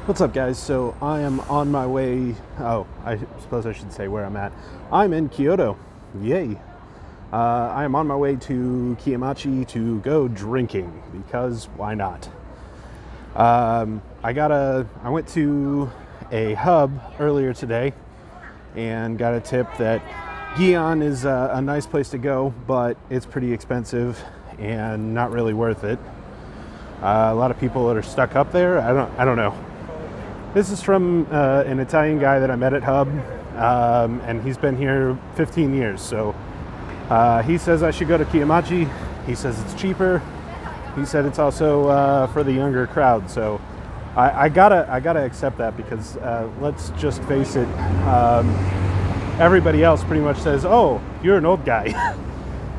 What's up, guys? So I am on my way. Oh, I suppose I should say where I'm at. I'm in Kyoto. Yay. I am on my way to Kiyomachi to go drinking because why not? I went to a hub earlier today and got a tip that Gion is a nice place to go, but it's pretty expensive and not really worth it. A lot of people that are stuck up there. I don't know. This is from an Italian guy that I met at Hub, and he's been here 15 years. So he says I should go to Kiyomachi. He says it's cheaper. He said it's also for the younger crowd. So I gotta accept that because let's just face it, everybody else pretty much says, "Oh, you're an old guy."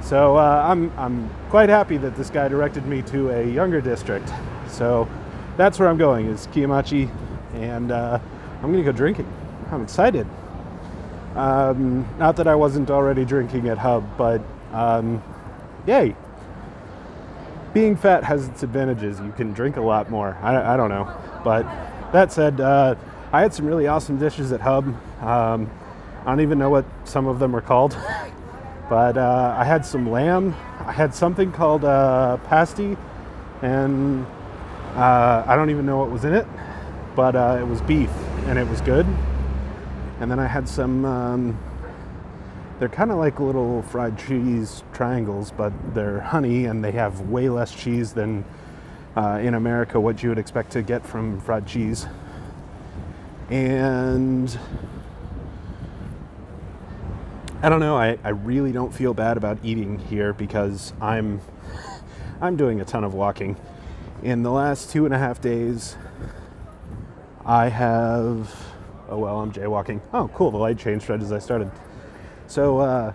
So I'm quite happy that this guy directed me to a younger district. So that's where I'm going, is Kiyomachi. And I'm going to go drinking. I'm excited. Not that I wasn't already drinking at Hub, but yay. Being fat has its advantages. You can drink a lot more. I don't know. But that said, I had some really awesome dishes at Hub. I don't even know what some of them were called. But I had some lamb. I had something called pasty. And I don't even know what was in it. But it was beef, and it was good. And then I had some, they're kind of like little fried cheese triangles, but they're honey, and they have way less cheese than in America, what you would expect to get from fried cheese. And I don't know, I really don't feel bad about eating here because I'm doing a ton of walking. In the last 2.5 days, I have, I'm jaywalking. Oh, cool, the light changed right as I started. So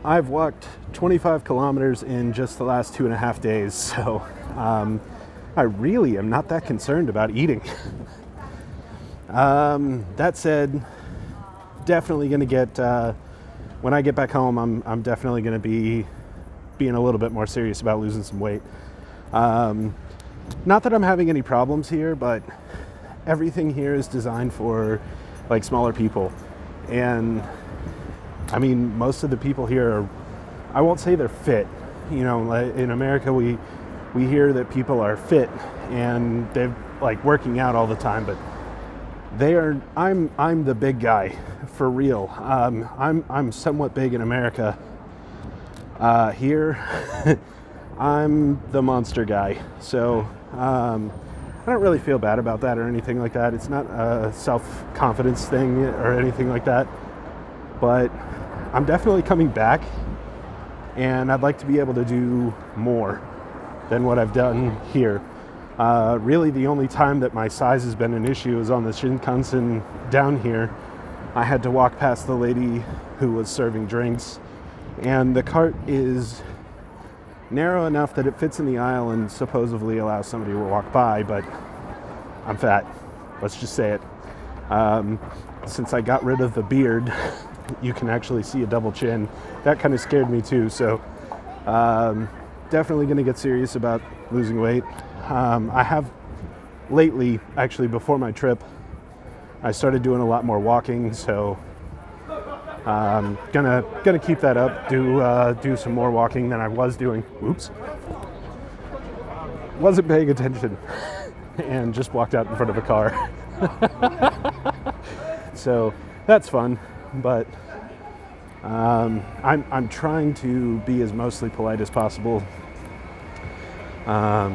I've walked 25 kilometers in just the last 2.5 days, so I really am not that concerned about eating. That said, definitely going to get, when I get back home, I'm definitely going to be being a little bit more serious about losing some weight. Not that I'm having any problems here, but everything here is designed for like smaller people, and I mean most of the people here are, I won't say they're fit, you know, like in America we hear that people are fit and they're like working out all the time, but they are, I'm the big guy for real. I'm somewhat big in America. Here I'm the monster guy, so I don't really feel bad about that or anything like that. It's not a self-confidence thing or anything like that. But I'm definitely coming back, and I'd like to be able to do more than what I've done here. Really, the only time that my size has been an issue is on the Shinkansen down here. I had to walk past the lady who was serving drinks, and the cart is narrow enough that it fits in the aisle and supposedly allows somebody to walk by, but I'm fat. Let's just say it. Since I got rid of the beard, you can actually see a double chin. That kind of scared me too, so definitely going to get serious about losing weight. I have lately, actually before my trip, I started doing a lot more walking, so gonna keep that up. Do some more walking than I was doing. Oops, wasn't paying attention and just walked out in front of a car. So that's fun, but I'm trying to be as mostly polite as possible. I'll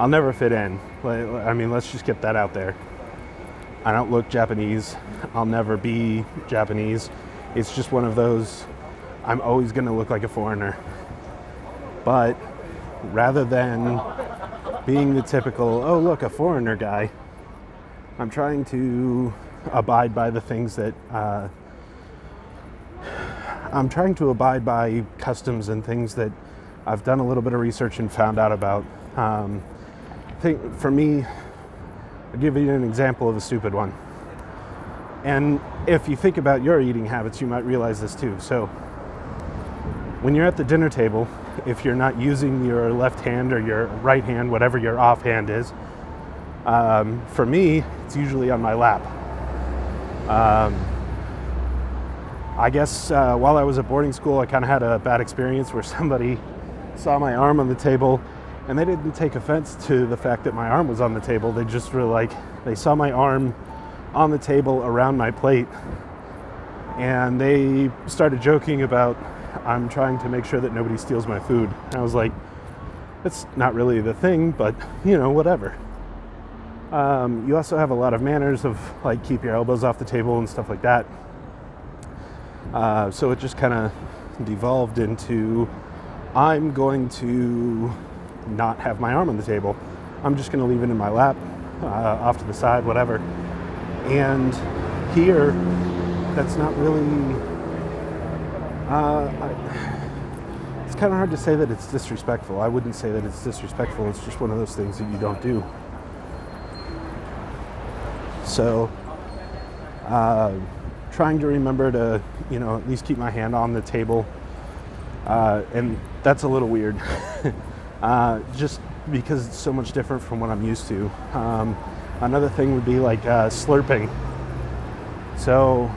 never fit in. I mean, let's just get that out there. I don't look Japanese. I'll never be Japanese. It's just one of those, I'm always going to look like a foreigner. But rather than being the typical, oh look, a foreigner guy, I'm trying to abide by the things that, I'm trying to abide by customs and things that I've done a little bit of research and found out about. I think for me, I'll give you an example of a stupid one. And if you think about your eating habits, you might realize this too. So when you're at the dinner table, if you're not using your left hand or your right hand, whatever your offhand is, For me, it's usually on my lap. I guess while I was at boarding school, I kind of had a bad experience where somebody saw my arm on the table, and they didn't take offense to the fact that my arm was on the table. They just were like, they saw my arm on the table around my plate, and they started joking about, I'm trying to make sure that nobody steals my food. And I was like, that's not really the thing, but whatever. You also have a lot of manners of like keep your elbows off the table and stuff like that. So it just kind of devolved into, I'm going to not have my arm on the table. I'm just going to leave it in my lap, off to the side, whatever. And here, that's not really, it's kind of hard to say that it's disrespectful. I wouldn't say that it's disrespectful. It's just one of those things that you don't do. So, trying to remember to, at least keep my hand on the table. And that's a little weird. Just because it's so much different from what I'm used to. Another thing would be like slurping. So,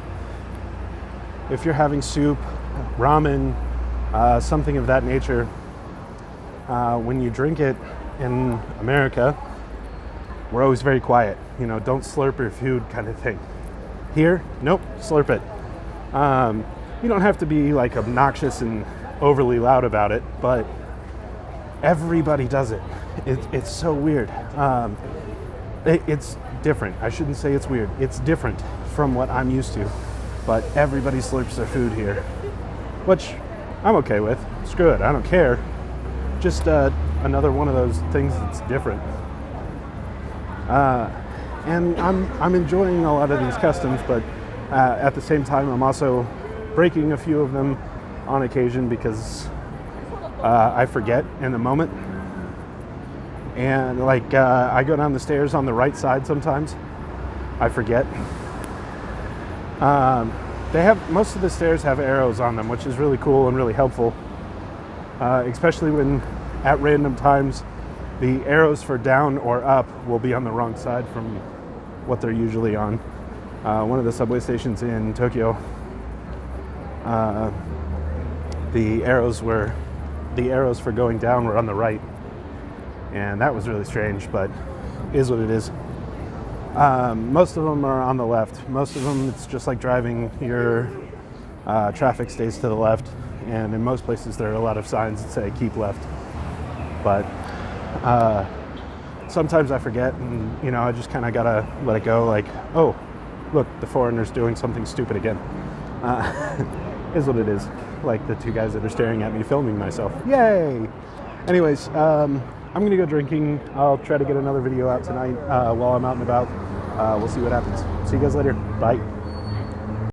if you're having soup, ramen, something of that nature, when you drink it in America, we're always very quiet. Don't slurp your food kind of thing. Here, nope, slurp it. You don't have to be like obnoxious and overly loud about it, but everybody does it. It's so weird. It's different. I shouldn't say it's weird. It's different from what I'm used to. But everybody slurps their food here, which I'm okay with. Screw it, I don't care. Just another one of those things that's different. And I'm enjoying a lot of these customs, but at the same time, I'm also breaking a few of them on occasion because I forget in the moment. And like I go down the stairs on the right side sometimes. I forget. Most of the stairs have arrows on them, which is really cool and really helpful. Especially when at random times the arrows for down or up will be on the wrong side from what they're usually on. One of the subway stations in Tokyo, the arrows for going down were on the right, and that was really strange, but is what it is. Most of them are on the left. Most of them, it's just like driving. Your traffic stays to the left, and in most places there are a lot of signs that say keep left. But sometimes I forget, and I just kind of gotta let it go. Like, oh, look, the foreigner's doing something stupid again. Is what it is. Like the two guys that are staring at me filming myself. Yay! Anyways, I'm gonna go drinking. I'll try to get another video out tonight while I'm out and about. We'll see what happens. See you guys later. Bye.